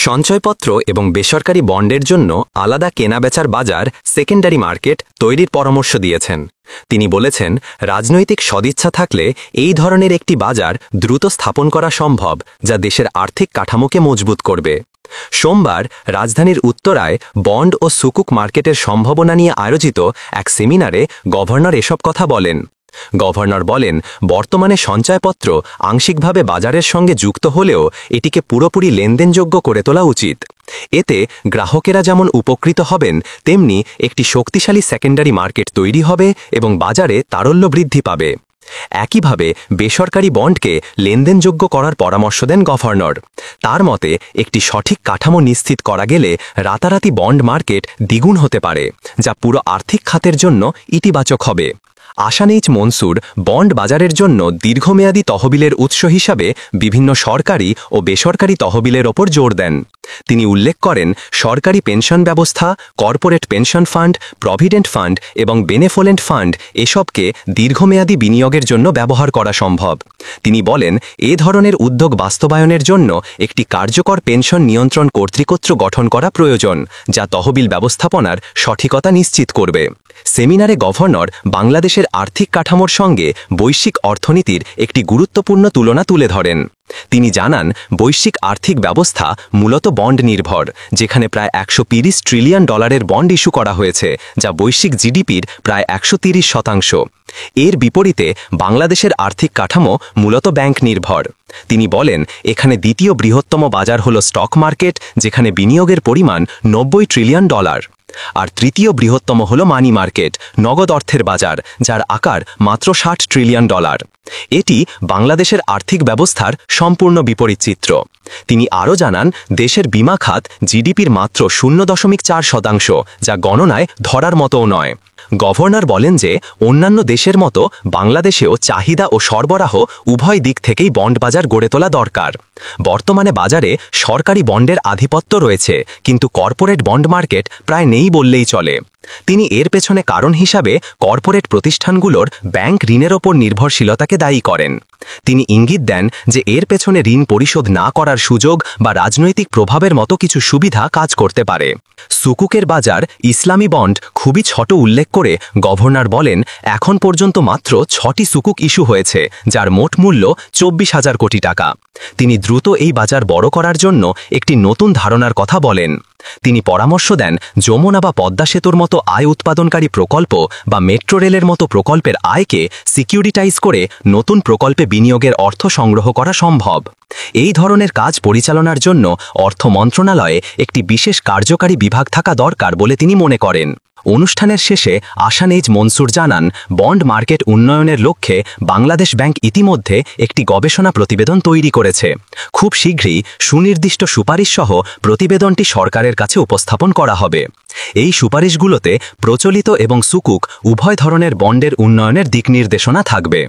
সঞ্চয়পত্র এবং বেসরকারি বন্ডের জন্য আলাদা কেনাবেচার বাজার সেকেন্ডারি মার্কেট তৈরির পরামর্শ দিয়েছেন। তিনি বলেছেন, রাজনৈতিক সদিচ্ছা থাকলে এই ধরনের একটি বাজার দ্রুত স্থাপন করা সম্ভব, যা দেশের আর্থিক কাঠামোকে মজবুত করবে। সোমবার রাজধানীর উত্তরায় বন্ড ও সুকুক মার্কেটের সম্ভাবনা নিয়ে আয়োজিত এক সেমিনারে গভর্নর এসব কথা বলেন। গভর্নর বলেন, বর্তমানে সঞ্চয়পত্র আংশিকভাবে বাজারের সঙ্গে যুক্ত হলেও এটিকে পুরোপুরি লেনদেনযোগ্য করে তোলা উচিত। এতে গ্রাহকেরা যেমন উপকৃত হবেন, তেমনি একটি শক্তিশালী সেকেন্ডারি মার্কেট তৈরি হবে এবং বাজারে তারল্য বৃদ্ধি পাবে। একইভাবে বেসরকারি বন্ডকে লেনদেনযোগ্য করার পরামর্শ দেন গভর্নর। তার মতে, একটি সঠিক কাঠামো নিশ্চিত করা গেলে রাতারাতি বন্ড মার্কেট দ্বিগুণ হতে পারে, যা পুরো আর্থিক খাতের জন্য ইতিবাচক হবে। আশানেইচ মনসুর বন্ড বাজারের জন্য দীর্ঘমেয়াদী তহবিলের উৎস হিসাবে বিভিন্ন সরকারি ও বেসরকারি তহবিলের ওপর জোর দেন। তিনি উল্লেখ করেন, সরকারি পেনশন ব্যবস্থা, corporate pension fund, provident fund এবং বেনেফোলেন্ট ফান্ড এসবকে দীর্ঘমেয়াদী বিনিয়োগের জন্য ব্যবহার করা সম্ভব। তিনি বলেন, এ ধরনের উদ্যোগ বাস্তবায়নের জন্য একটি কার্যকর পেনশন নিয়ন্ত্রণ কর্তৃপক্ষ গঠন করা প্রয়োজন, যা তহবিল ব্যবস্থাপনার সঠিকতা নিশ্চিত করবে। সেমিনারে গভর্নর বাংলাদেশের আর্থিক কাঠামোর সঙ্গে বৈশ্বিক অর্থনীতির একটি গুরুত্বপূর্ণ তুলনা তুলে ধরেন। তিনি জানান, বৈশ্বিক আর্থিক ব্যবস্থা মূলত বন্ড নির্ভর, যেখানে প্রায় $130 ট্রিলিয়ন বন্ড ইস্যু করা হয়েছে, যা বৈশ্বিক জিডিপির প্রায় 130%। এর বিপরীতে বাংলাদেশের আর্থিক কাঠামো মূলত ব্যাংক নির্ভর। তিনি বলেন, এখানে দ্বিতীয় বৃহত্তম বাজার হল স্টক মার্কেট, যেখানে বিনিয়োগের পরিমাণ $90 ট্রিলিয়ন, আর তৃতীয় বৃহত্তম হল মানি মার্কেট, নগদ অর্থের বাজার, যার আকার মাত্র $60 ট্রিলিয়ন। এটি বাংলাদেশের আর্থিক ব্যবস্থার সম্পূর্ণ বিপরীত চিত্র। তিনি আরও জানান, দেশের বীমা খাত জিডিপির মাত্র 0.4%, যা গণনায় ধরার মতোও নয়। গভর্নর বলেন যে, অন্যান্য দেশের মতো বাংলাদেশেও চাহিদা ও সরবরাহ উভয় দিক থেকেই বন্ড বাজার গড়ে তোলা দরকার। বর্তমানে বাজারে সরকারি বন্ডের আধিপত্য রয়েছে, কিন্তু কর্পোরেট বন্ড মার্কেট প্রায় নেই বললেই চলে। তিনি এর পেছনে কারণ হিসাবে কর্পোরেট প্রতিষ্ঠানগুলোর ব্যাংক ঋণের ওপর নির্ভরশীলতাকে দায়ী করেন। তিনি ইঙ্গিত দেন যে এর পেছনে ঋণ পরিশোধ না করার সুযোগ বা রাজনৈতিক প্রভাবের মতো কিছু সুবিধা কাজ করতে পারে। সুকুকের বাজার ইসলামী বন্ড খুবই ছোট উল্লেখ করে গভর্নর বলেন, এখন পর্যন্ত মাত্র 6টি সুকুক ইস্যু হয়েছে, যার মোট মূল্য 24,000 কোটি টাকা। তিনি দ্রুত এই বাজার বড় করার জন্য একটি নতুন ধারণার কথা বলেন। তিনি পরামর্শ দেন, যমুনা বা পদ্মা সেতুর মতো আয় উৎপাদনকারী প্রকল্প বা মেট্রো রেলের মতো প্রকল্পের আয়কে সিকিউরিটাইজ করে নতুন প্রকল্পে বিনিয়োগের অর্থ সংগ্রহ করা সম্ভব। এই ধরনের কাজ পরিচালনার জন্য অর্থ মন্ত্রণালয়ে একটি বিশেষ কার্যকারী বিভাগ থাকা দরকার বলে তিনি মনে করেন। অনুষ্ঠানের শেষে আশানেইচ মনসুর জানান, বন্ড মার্কেট উন্নয়নের লক্ষ্যে বাংলাদেশ ব্যাংক ইতিমধ্যে একটি গবেষণা প্রতিবেদন তৈরি করেছে। খুব শীঘ্রই সুনির্দিষ্ট সুপারিশ সহ প্রতিবেদনটি সরকারের কাছে উপস্থাপন করা হবে। এই সুপারিশগুলোতে প্রচলিত এবং সুকুক উভয় ধরনের বন্ডের উন্নয়নের দিক নির্দেশনা থাকবে।